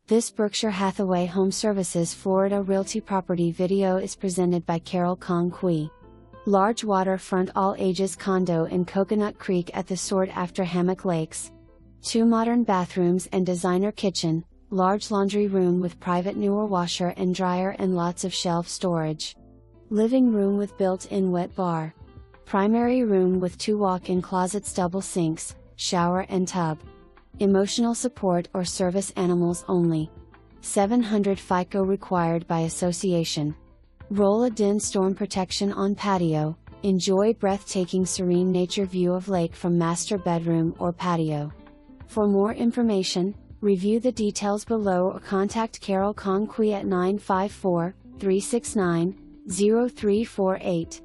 This Berkshire Hathaway HomeServices Florida Realty property video is presented by KongQuee. Large waterfront all ages condo in Coconut Creek at the sought-after Hammock Lakes. 2 modern bathrooms and designer kitchen, large laundry room with private newer washer and dryer and lots of shelf storage. Living room with built-in wet bar. Primary room with 2 walk-in closets, double sinks, shower and tub. Emotional support or service animals only. 700 Fico required by association. Roll-a-din storm protection on patio. Enjoy breathtaking serene nature view of lake from master bedroom or patio. For more information, review the details below or contact KongQuee at 954-369-0348.